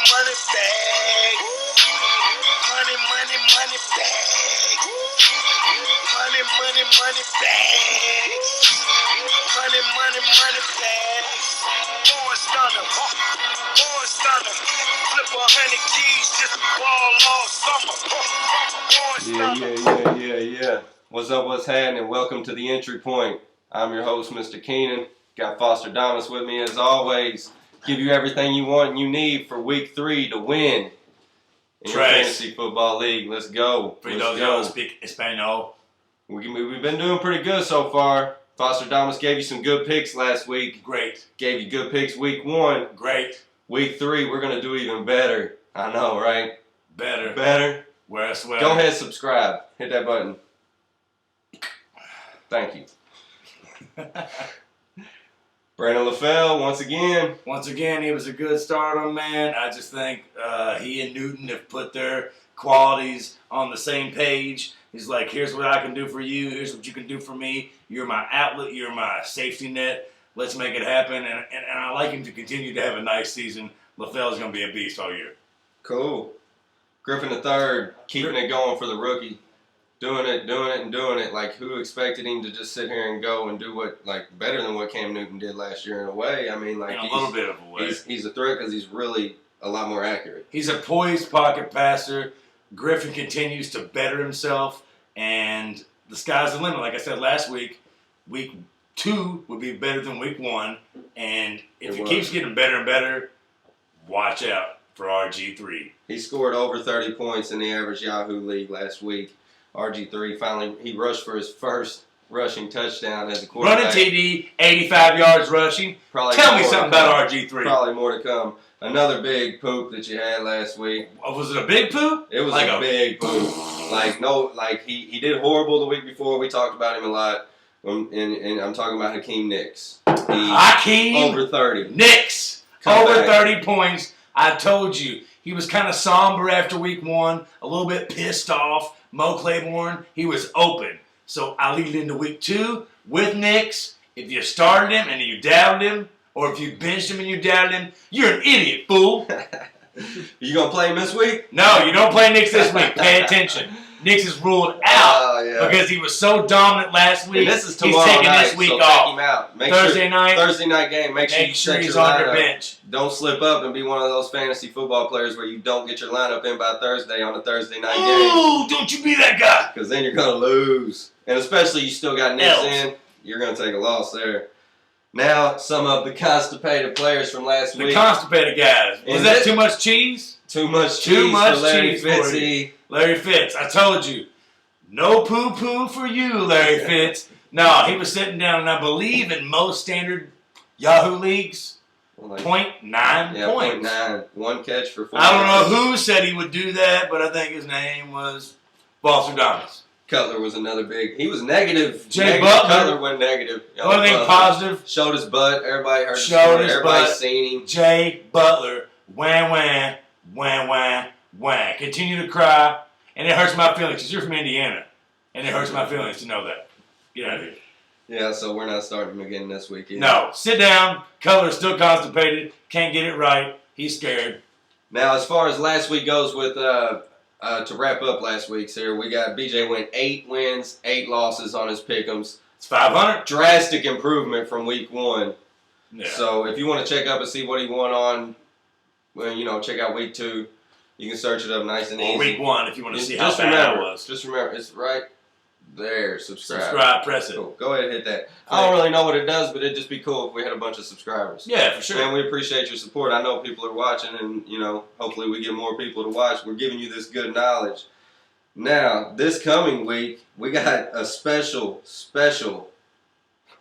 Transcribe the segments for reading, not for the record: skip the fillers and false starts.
money bag. Money, money, money bag. Money, money, money bag. Money, money, money bag. Born stunner. Born stunner. Flip 100 keys just to ball all summer. Born stunner. Yeah. What's up, what's happening? Welcome to the entry point. I'm your host, Mr. Keenan. Got Fosterdaumas with me as always. Give you everything you want and you need for week 3 to win in your fantasy football league. Let's go. For those who don't speak Espanol. We've been doing pretty good so far. Fosterdaumas gave you some good picks last week. Great. Gave you good picks week 1. Great. Week 3, we're going to do even better. I know, right? Better. Where's Go ahead, subscribe. Hit that button. Thank you. Brandon LaFell, once again, he was a good starter, man. I just think he and Newton have put their qualities on the same page. He's like, here's what I can do for you. Here's what you can do for me. You're my outlet. You're my safety net. Let's make it happen. And I like him to continue to have a nice season. LaFell's going to be a beast all year. Cool. Griffin III, keeping it going for the rookie. Doing it. Like, who expected him to just sit here and go and do what, like, better than what Cam Newton did last year in a way? I mean, like, in a little bit of a way. He's a threat because he's really a lot more accurate. He's a poised pocket passer. Griffin continues to better himself, and the sky's the limit. Like I said last week, week 2 would be better than week 1, and if he keeps getting better and better, watch out for RG3. He scored over 30 points in the average Yahoo League last week. RG3 finally, he rushed for his first rushing touchdown as a quarterback. Running TD, 85 yards rushing. Tell me something about RG3. Probably more to come. Another big poop that you had last week. Was it a big poop? It was like a big poop. He did horrible the week before. We talked about him a lot. And I'm talking about Hakeem Nicks. Hakeem over 30. Nicks. Over 30 points. I told you. He was kind of somber after week 1. A little bit pissed off. Mo Claiborne, he was open. So I lead into week 2 with Nicks. If you started him and you doubted him, or if you benched him and you doubted him, you're an idiot, fool. You going to play him this week? No, you don't play Nicks this week. Pay attention. Nicks is ruled out because he was so dominant last week. And this is tomorrow He's taking night, this week so off. take him out. Thursday night game. Make sure he's on your bench. Don't slip up and be one of those fantasy football players where you don't get your lineup in by Thursday on a Thursday night game. Ooh, don't you be that guy. Because then you're going to lose. And especially you still got Nicks in, you're going to take a loss there. Now, some of the constipated players from last week. The constipated guys. Was that too much cheese? Too much cheese for Larry Fitzy. Larry Fitz, I told you. No poo-poo for you, Larry Fitz. No, he was sitting down, and I believe in most standard Yahoo leagues, 0.9 points. 0.9. One catch for 4. I don't know who said he would do that, but I think his name was Fosterdaumas. Cutler was another big. He was negative. Jay Butler. Cutler went negative. Only thing positive. Showed his butt. Everybody heard his butt. Everybody's seen him. Jay Butler. Wham. Continue to cry. And it hurts my feelings because you're from Indiana. And it hurts my feelings to know that. Get out of here. Yeah, so we're not starting him again this week either. No. Sit down. Cutler's still constipated. Can't get it right. He's scared. Now, as far as last week goes with, to wrap up last week's here, we got BJ went 8 wins, 8 losses on his pick'ems. It's 500. Drastic improvement from week 1. Yeah. So if you want to check up and see what he won on, well, check out week 2. You can search it up nice and easy. Or week 1 if you want to see how bad it was. Just remember, it's right there. Subscribe. Press it. Cool. Go ahead and hit that. I don't really know what it does, but it'd just be cool if we had a bunch of subscribers. Yeah, for sure. And we appreciate your support. I know people are watching, and, hopefully we get more people to watch. We're giving you this good knowledge. Now, this coming week, we got a special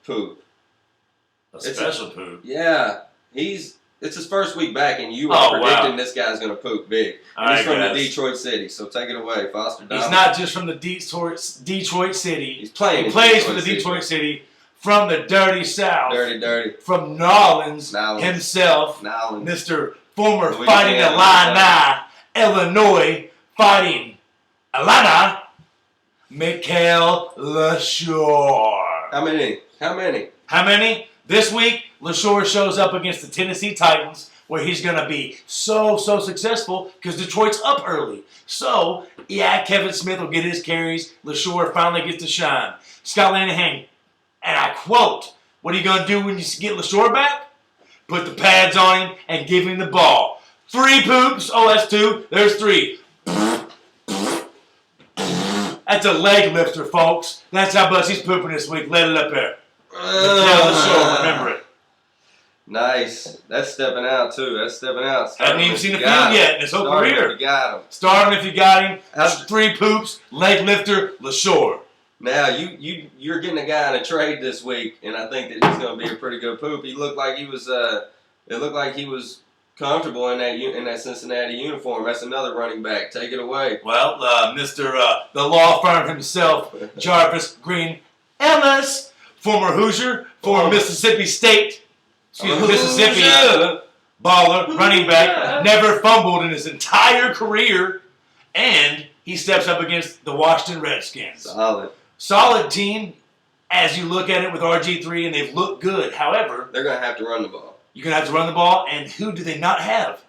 poop. A special poop? Yeah. It's his first week back, and you are predicting this guy's going to poop big. And he's from the Detroit City, so take it away, Fosterdaumas. He's not just from the Detroit City. He plays for the Detroit City, from the dirty South. Dirty. From Nolans himself, Mr. Former Fighting Illini, Illinois, Fighting Illini, Mikael LaShore. How many? This week, LaShore shows up against the Tennessee Titans where he's going to be so successful because Detroit's up early. So, yeah, Kevin Smith will get his carries. LaShore finally gets to shine. Scott Linehan, and I quote, what are you going to do when you get LaShore back? Put the pads on him and give him the ball. 3 poops. Oh, that's 2. There's 3. That's a leg lifter, folks. That's how much he's pooping this week. Let it up there. LaShore, remember it. Nice. That's stepping out, too. That's stepping out. Haven't even seen the field yet in his whole career. If you got him. Start him if you got him. 3 poops, leg lifter, LaShore. Now, you're getting a guy in a trade this week, and I think that he's going to be a pretty good poop. He looked like he was comfortable in that Cincinnati uniform. That's another running back. Take it away. Well, Mr. The law firm himself, Jarvis Green Ellis, former Hoosier, former Mississippi State, Mississippi baller, running back, never fumbled in his entire career, and he steps up against the Washington Redskins. Solid team as you look at it with RG3, and they've looked good. However, they're going to have to run the ball. You're going to have to run the ball, and who do they not have?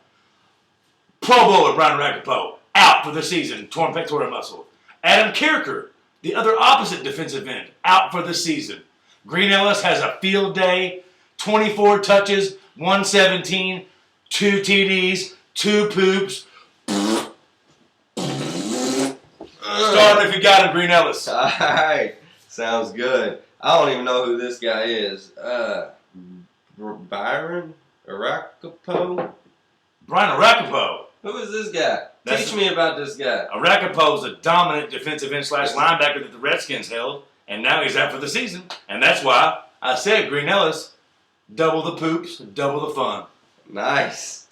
Pro Bowler Brian Ragapo, out for the season, torn pectoral muscle. Adam Kirker, the other opposite defensive end, out for the season. Green Ellis has a field day, 24 touches, 117, 2 TDs, 2 poops. Start if you got him, Green Ellis. All right. Sounds good. I don't even know who this guy is. Byron Aracapo? Brian Aracapo. Who is this guy? Teach me about this guy. Aracapo is a dominant defensive end / linebacker that the Redskins held, and now he's out for the season. And that's why I said Green Ellis, double the poops, double the fun. Nice.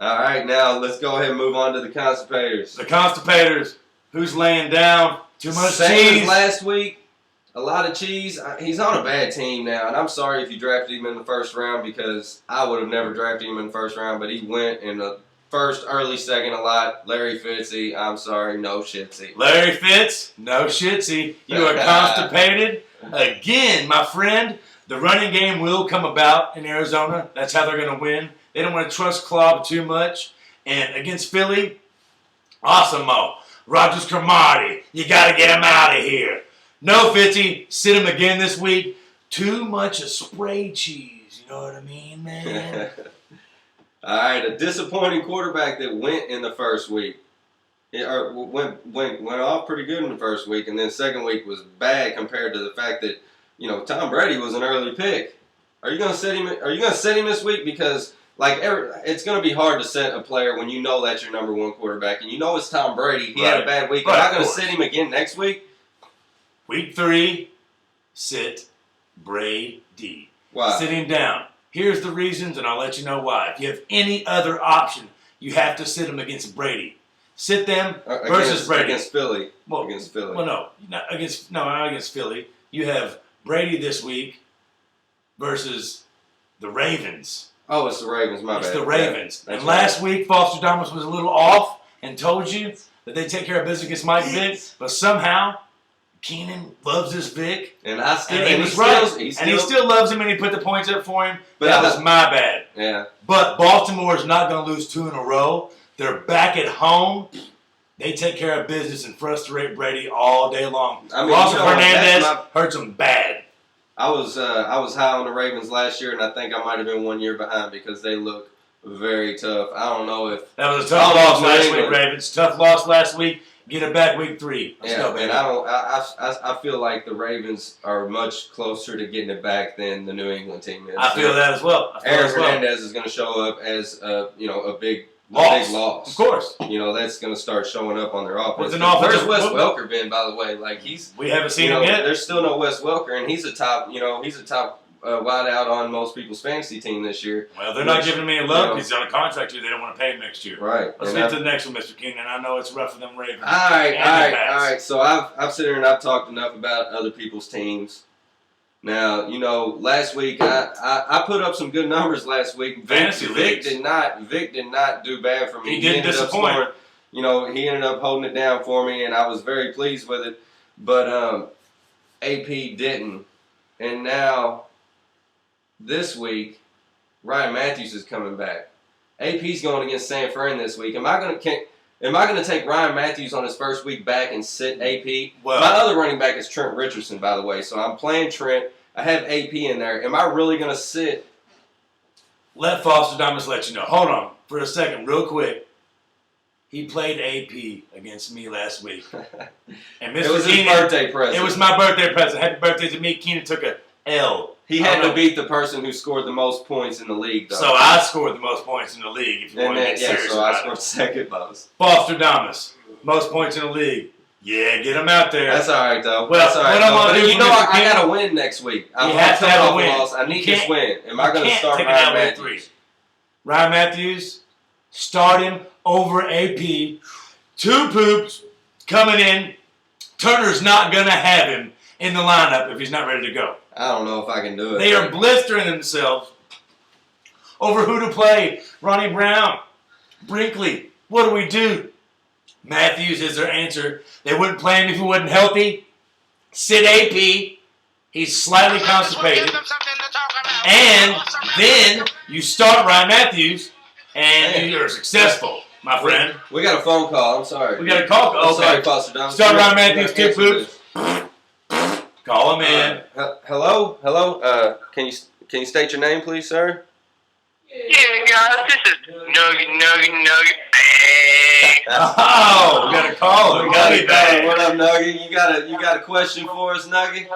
All right, now let's go ahead and move on to the Constipators. The Constipators. Who's laying down? Too much Same cheese. as last week. A lot of cheese. He's on a bad team now, and I'm sorry if you drafted him in the first round because I would have never drafted him in the first round, but he went in the first, early, second a lot. Larry Fitzy, I'm sorry, no shitsy. Larry Fitz, no shitsy. You are constipated. Again, my friend, the running game will come about in Arizona. That's how they're going to win. They don't want to trust Klopp too much. And against Philly, awesome-mo. Rogers Cromartie, you got to get him out of here. No, Fitzy, sit him again this week. Too much of spray cheese, you know what I mean, man? All right, a disappointing quarterback that went in the first week. Went off pretty good in the first week, and then second week was bad compared to the fact that, Tom Brady was an early pick. Are you going to set him? Are you going to set him this week? Because it's going to be hard to set a player when you know that's your number 1 quarterback, and you know it's Tom Brady. He had a bad week. Am I going to sit him again next week? Week 3, sit Brady. Why? Sit him down. Here's the reasons, and I'll let you know why. If you have any other option, you have to sit him against Brady. Sit them versus Brady. Against Philly. Well, against Philly. Well, not against Philly. You have Brady this week versus the Ravens. Oh, it's the Ravens, my bad. It's the Ravens. Yeah, and last week, Fosterdaumas was a little off and told you that they take care of business against Mike Vick, but somehow Keenan loves this Vic. And he still loves him, and he put the points up for him. But that was my bad. Yeah. But Baltimore is not going to lose 2 in a row. They're back at home. They take care of business and frustrate Brady all day long. Hernandez hurts them bad. I was high on the Ravens last year, and I think I might have been 1 year behind because they look very tough. I don't know if that was a tough loss last week, Ravens. Tough loss last week. Get it back week 3. Let's go, baby. And I feel like the Ravens are much closer to getting it back than the New England team is. I feel that as well. Aaron Hernandez is going to show up as a big loss. Of course. That's going to start showing up on their offense. Where's Wes Welker been, by the way? We haven't seen him yet. There's still no Wes Welker, and he's a top wide out on most people's fantasy team this year. Well, they're not giving him any love. He's on a contract here. They don't want to pay him next year. Right. Let's get to the next one, Mr. Keenan. I know it's rough for them Ravens. All right. So I've sat here and I've talked enough about other people's teams. Now, last week I put up some good numbers last week. Vic did not do bad for me. He didn't disappoint. He ended up holding it down for me, and I was very pleased with it. But AP didn't, and now this week Ryan Matthews is coming back. AP's going against San Fran this week. Am I going to take Ryan Matthews on his first week back and sit AP? Well, my other running back is Trent Richardson, by the way. So I'm playing Trent. I have AP in there. Am I really going to sit? Let Fosterdaumas let you know. Hold on for a second, real quick. He played AP against me last week. And Mr. It was Keenan, his birthday present. It was my birthday present. Happy birthday to me. Keenan took a L. He had to beat the person who scored the most points in the league, though. So I scored the most points in the league, if you want to get serious so I about scored it. second most. Fosterdaumas, most points in the league. Yeah, get him out there. That's all right, though. Well, That's all right, what I'm though. gonna But do you for know, Mr. I got to Keenan- win next week. You have to have a win. I need this win. Am I going to can't start take it Ryan out with Matthews? 3. Ryan Matthews, start him over AP. 2 poops coming in. Turner's not going to have him in the lineup if he's not ready to go. I don't know if I can do it. They are blistering themselves over who to play. Ronnie Brown, Brinkley, what do we do? Matthews is their answer. They wouldn't play him if he wasn't healthy. Sit AP. He's slightly constipated. And then you start Ryan Matthews, and you're successful, my friend. We got a phone call. I'm sorry. We got a call. I'm sorry, Okay. Fosterdaumas. Start Ryan Matthews, We gotta 2 poops. Call him in. Hello? Hello? Can you state your name, please, sir? Yeah, guys, this is Nugget. Oh, we got a caller. Nugget bag. What up, Nugget? You got a question for us, Nugget?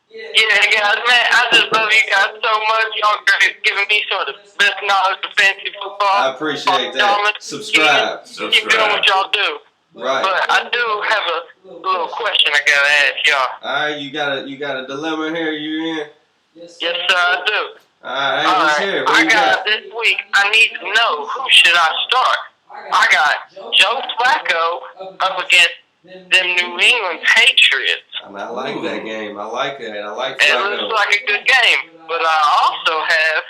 Yeah, guys, man, I just love you guys so much. Y'all great giving me sort of best knowledge of fantasy football. I appreciate that. Subscribe. Keep doing what y'all do. Right. But I do have a little question I gotta ask y'all. All right, you got a dilemma here. You in? Yes, sir, I do. All right, let's hear it. What I you got this week. I need to know who should I start. I got Joe Flacco up against them New England Patriots. And I like that game. I like that. I like It Flacco. looks like a good game, but I also have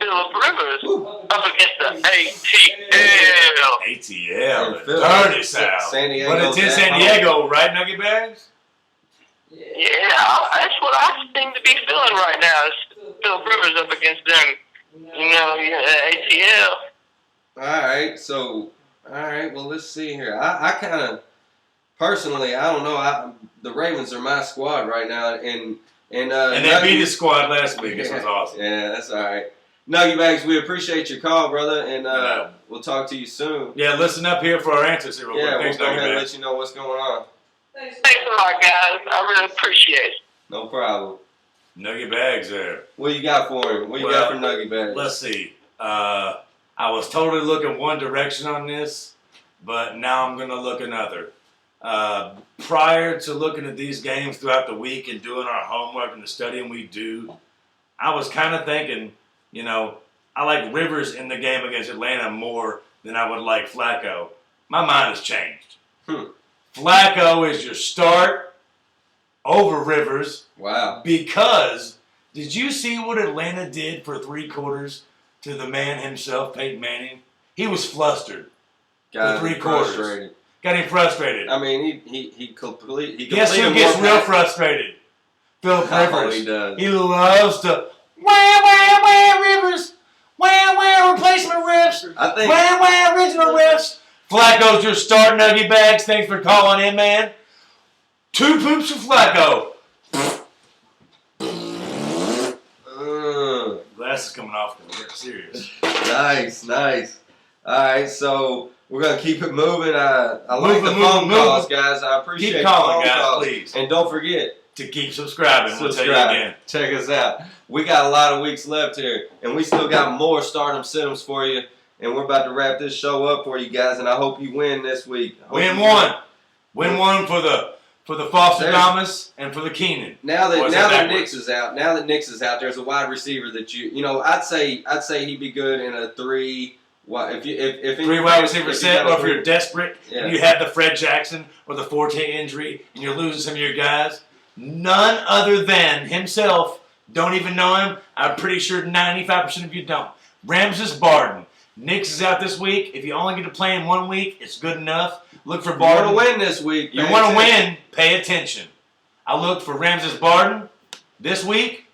Phillip Rivers up against the ATL. ATL. And Philly. Dirty South. San Diego. But it's in San Diego, right, Nugget Bags? Yeah, that's what I seem to be feeling right now. Is Phillip Rivers up against them, ATL. All right. Well, let's see here. I kind of personally, I don't know. The Ravens are my squad right now, and they beat his squad last week. This was awesome. Yeah, that's all right. Nuggy Bags, we appreciate your call, brother, and we'll talk to you soon. Yeah, listen up here for our answers here real quick. Yeah, we'll Thanks, go ahead Nugget and Bags. let you know what's going on. Thanks a lot, guys. I really appreciate it. No problem. Nugget Bags there. What you got for him? What you got for Nuggy Bags? Let's see. I was totally looking one direction on this, but now I'm going to look another. Prior to looking at these games throughout the week and doing our homework and the studying we do, I was kind of thinking, I like Rivers in the game against Atlanta more than I would like Flacco. My mind has changed. Flacco is your start over Rivers. Wow. Because did you see what Atlanta did for 3 quarters to the man himself, Peyton Manning? He was flustered. Got for 3 him quarters. frustrated. Got him frustrated. I mean, he completely. Guess who gets real frustrated? Phillip Rivers. He does. He loves to wah Rivers. Wah replacement riffs. I think. Wah original riffs. Flacco's your start, Nuggy Bags. Thanks for calling in, man. 2 poops for Flacco. Glass is coming off because we're getting serious. Nice. All right, so we're gonna keep it moving. I like the phone calls, guys. I appreciate Keep calling, the phone guys, calls. please. And don't forget To keep subscribing. We'll tell you again. Check us out. We got a lot of weeks left here, and we still got more Startem Setems for you. And we're about to wrap this show up for you guys, and I hope you win this week. Win one for the Fosterdaumas and for the Keenan. Now that Nix is out, there's a wide receiver that I'd say he'd be good in a 3. If 3 wide receiver set, or if you're desperate Yeah. and you have the Fred Jackson or the Forte injury and you're losing some of your guys, none other than himself. Don't even know him. I'm pretty sure 95% of you don't. Ramses Barden. Nix is out this week. If you only get to play him 1 week, it's good enough. Look for Barden. You want to win this week. You want to win, pay attention. I looked for Ramses Barden this week.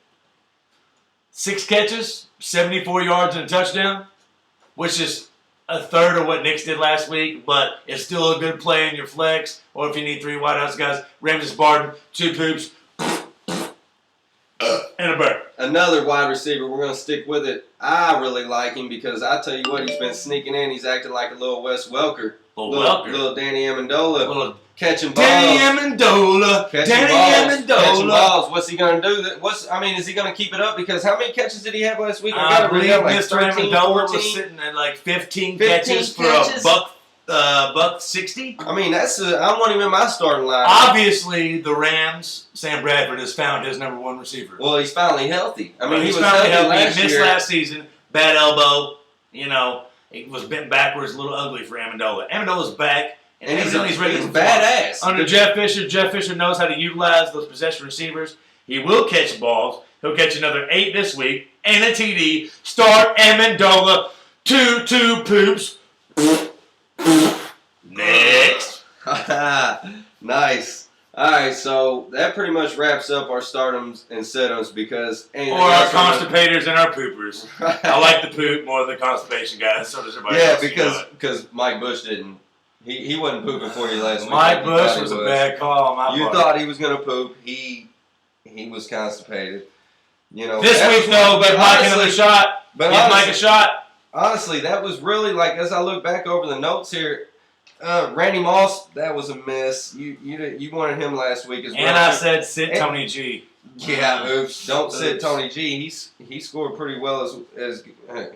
6 catches, 74 yards and a touchdown. which is a third of what Knicks did last week, but it's still a good play in your flex. Or if you need 3 wideouts, guys, Ramses Barton, 2 poops, and a bird. Another wide receiver, we're going to stick with it. I really like him because I tell you what, he's been sneaking in. He's acting like a little Wes Welker. Little Danny Amendola. Catching balls. Danny Amendola. Catching balls. What's he going to do? Is he going to keep it up? Because how many catches did he have last week? I believe Mr. Amendola was sitting at like 15 catches for a buck 60. I mean, I want him in my starting line. Obviously, the Rams, Sam Bradford has found his number 1 receiver. Well, he's finally healthy. I mean, he was finally healthy. He missed last season. Bad elbow. You know, it was bent backwards, a little ugly for Amendola. Amendola's back. And he's ready to badass. Under Jeff Fisher knows how to utilize those possession receivers. He will catch balls. He'll catch another 8 this week and a TD. Start Amendola. 2 poops. Next. Nice. All right, so that pretty much wraps up our startums and setups because our constipators and our poopers. I like the poop more than the constipation, guys. So does everybody else. Yeah, because Mike Bush didn't. He wasn't pooping for you last week. Mike Bush was a bad call on my part. You thought he was going to poop. He was constipated. You know. This week, though, give Mike another shot. Give Mike a shot. Honestly, that was really, like, as I look back over the notes here, Randy Moss, that was a miss. You wanted him last week as well. And I said sit Tony G. Yeah, oops. Don't sit Tony G. He scored pretty well as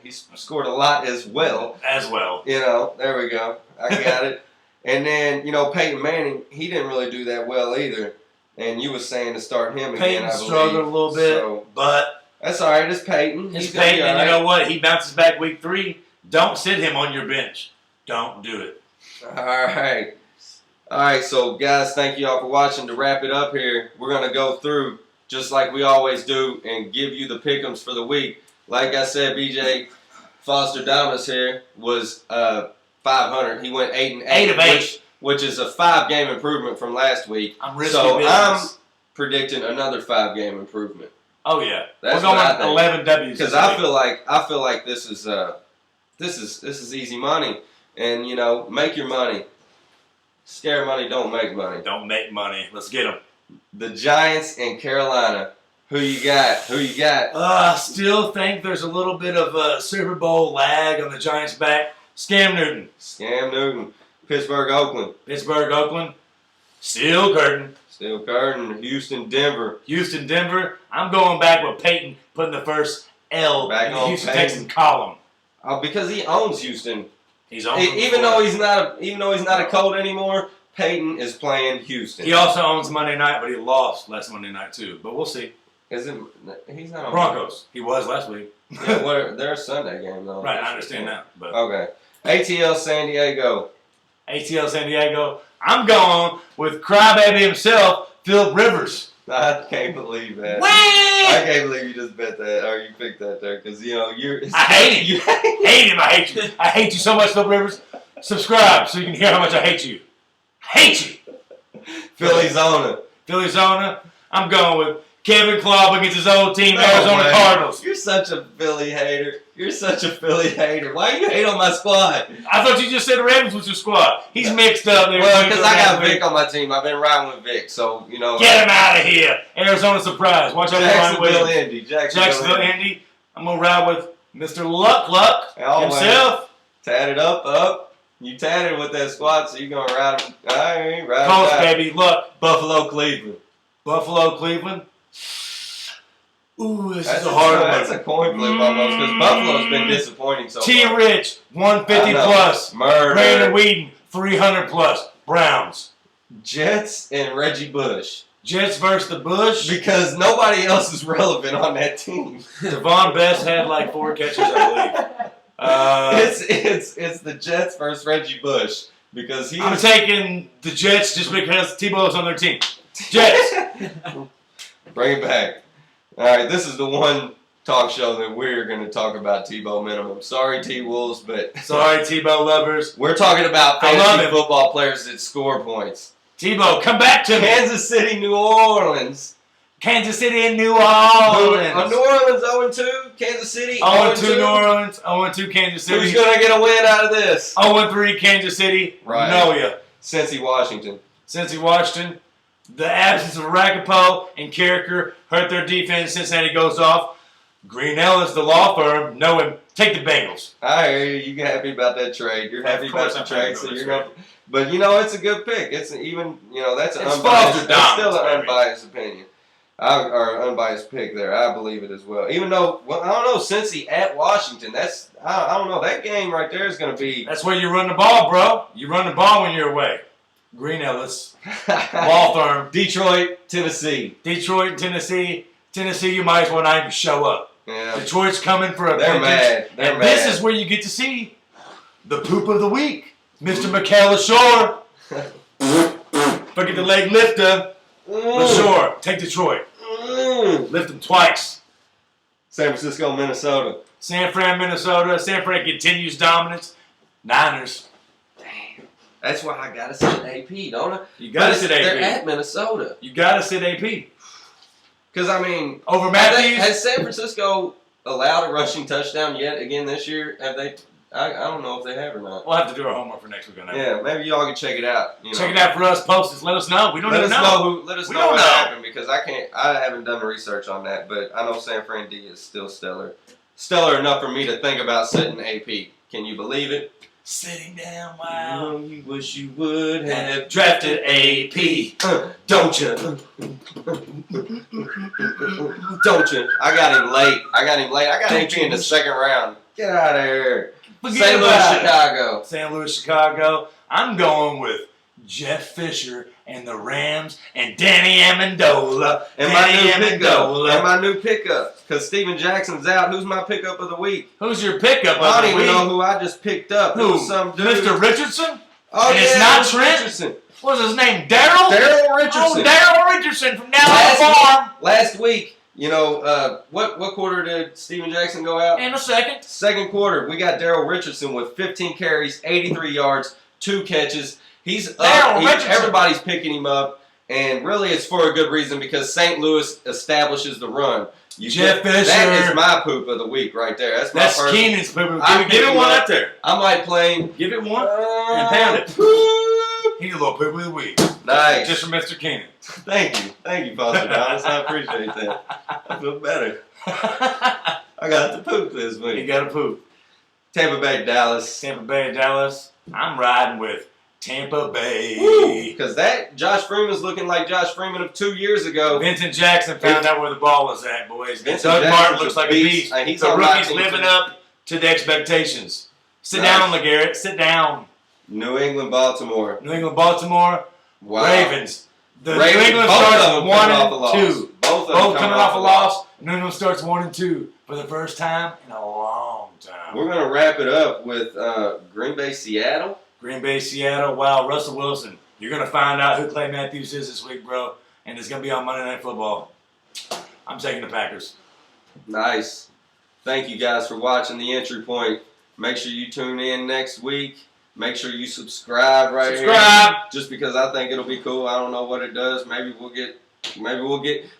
he scored a lot as well. As well. You know, there we go. I got it. And then, Peyton Manning, he didn't really do that well either. And you were saying to start him again, Peyton I believe. struggled a little bit, but that's all right. It's Peyton. It's Peyton, and you know what? He bounces back week 3. Don't sit him on your bench. Don't do it. All right, so guys, thank you all for watching. To wrap it up here, we're going to go through, just like we always do, and give you the pick'ems for the week. Like I said, BJ Fosterdaumas here was 500. He went 8 and 8 of 8. Which is a 5-game improvement from last week. I'm I'm predicting another 5-game improvement. Oh yeah, That's we're going 11 W's. Because I feel like this is easy money, and make your money. Scare money, don't make money. Don't make money. Let's get them. The Giants in Carolina. Who you got? I still think there's a little bit of a Super Bowl lag on the Giants' back. Scam Newton. Pittsburgh, Oakland. Steel Curtain. Houston, Denver. I'm going back with Peyton putting the first L back in the on Houston Peyton. Texans column. Because he owns Houston. Even though he's not a Colt anymore, Peyton is playing Houston. He also owns Monday night, but he lost last Monday night too. But we'll see. He's not on Broncos. He was last week. Yeah, they're a Sunday game though. Right, I understand that. But okay. ATL San Diego. I'm going with crybaby himself, Philip Rivers. I can't believe that. Whee! I can't believe you just bet that or you picked that there because you're. I hate him. I hate you. I hate you so much, Philip Rivers. Subscribe so you can hear how much I hate you. Hate you. Philly-zona. I'm going with Kevin Klopp against his old team, Arizona Cardinals. You're such a Philly hater. Why do you hate on my squad? I thought you just said Ravens was your squad. He's mixed up there. Well, because I got Vic on my team. I've been riding with Vic, so, Get him out of here. Arizona surprise. Watch out for Ryan Williams. Jacksonville, Indy. I'm going to ride with Mr. Luck himself. Tatted up. You tatted with that squad, so you're going to ride him. I ain't riding Colts, baby. Luck. Buffalo, Cleveland. Ooh, this is a hard one. That's a coin flip almost, because Buffalo's been disappointing so far. T-Rich, 150 plus. Murder. Brandon Whedon, 300 plus. Browns. Jets and Reggie Bush. Jets versus the Bush. Because nobody else is relevant on that team. Devon Best had like 4 catches, I believe. It's the Jets versus Reggie Bush. Because I'm taking the Jets just because Tebow's on their team. Jets. Bring it back. All right, this is the one talk show that we're going to talk about Tebow minimum. Sorry, T-Wolves, but... Sorry, Tebow lovers. We're talking about fantasy football players that score points. Tebow, come back to me. Kansas City, New Orleans. Kansas City and New Orleans. New Orleans 0-2. Kansas City 0-2 New Orleans. 0-2 Kansas City. Who's going to get a win out of this? 0-3 Kansas City. Right. Know ya. Cincy, Washington. Cincy, Washington. The absence of Ragapo and Carricker hurt their defense. Cincinnati goes off. Green Ellis, the law firm, know him. Take the Bengals. I hear you. You're happy about that trade. You're happy about the trade. So you're going. But it's a good pick. It's even. That's an unbiased. That's still an unbiased opinion. Or unbiased pick there. I believe it as well. Even though, I don't know, Cincy at Washington. That's I don't know. That game right there is going to be. That's where you run the ball, bro. You run the ball when you're away. Green Ellis, law firm. Detroit, Tennessee. Detroit, Tennessee. Tennessee, you might as well not even show up. Yeah. Detroit's coming for a They're mad. And this is where you get to see the poop of the week. Mr. Michaela Shore. Look at the leg lifter. LaShore, take Detroit. Lift them twice. San Francisco, Minnesota. San Fran, Minnesota. San Fran continues dominance. Niners. Damn. That's why I got to sit AP, don't I? You got to sit AP. They're at Minnesota. You got to sit AP. Because, over Matthews. Has San Francisco allowed a rushing touchdown yet again this year? Have they? I don't know if they have or not. We'll have to do our homework for next week on that. Yeah, maybe y'all can check it out. Check it out for us. Post us. Let us know. We don't even know. Let us know what happened because I haven't done the research on that, but I know San Fran D is still stellar. Stellar enough for me to think about sitting AP. Can you believe it? Sitting down, wow. You wish you would have drafted AP. Don't you? Don't you? I got him late. I got AP in the second round. Get out of here. St. Louis, Chicago. St. Louis, Chicago. I'm going with Jeff Fisher and the Rams and Danny Amendola. And my new pickup. Because Steven Jackson's out. Who's my pickup of the week? Who's your pickup of the week? I don't even know who I just picked up. Who? Some dude. Mr. Richardson? Oh, and yeah, it's not Trent? Richardson. What's his name? Daryl? Daryl Richardson. Oh, Daryl Richardson from down on the farm. Last week. What quarter did Steven Jackson go out? In a second. Second quarter, we got Daryl Richardson with 15 carries, 83 yards, 2 catches. He's up. Everybody's picking him up, and really it's for a good reason because St. Louis establishes the run. Jeff Fisher. That is my poop of the week right there. That's Keenan's poop of the week. Give it one up there. I might play. Give it one and pound it. He's a little poop of the week. Nice. Just from Mr. Keenan. Thank you, Fosterdaumas. I appreciate that. I feel better. I got to poop this week. You got to poop. Tampa Bay, Dallas. Tampa Bay, Dallas. I'm riding with Tampa Bay. Because Josh Freeman's looking like Josh Freeman of 2 years ago. Vincent Jackson found out where the ball was at, boys. Doug Martin looks like a beast. He's the rookie's living up to the expectations. Sit down, LeGarrette. Sit down. New England, Baltimore. Wow. Ravens. New England starts 1 and 2. Both coming off a loss. New England starts 1 and 2 for the first time in a long time. We're going to wrap it up with Green Bay, Seattle. Green Bay, Seattle. Wow, Russell Wilson. You're going to find out who Clay Matthews is this week, bro. And it's going to be on Monday Night Football. I'm taking the Packers. Nice. Thank you guys for watching The Entry Point. Make sure you tune in next week. Make sure you subscribe here. Just because I think it'll be cool. I don't know what it does. Maybe we'll get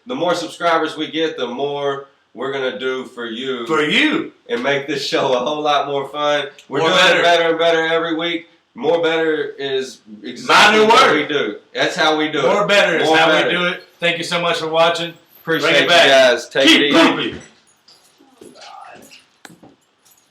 the more subscribers we get, the more we're gonna do for you. And make this show a whole lot more fun. We're doing it better and better every week. More better is exactly what we do. That's how we do it. More better is how we do it. Thank you so much for watching. Appreciate you guys. Take it easy.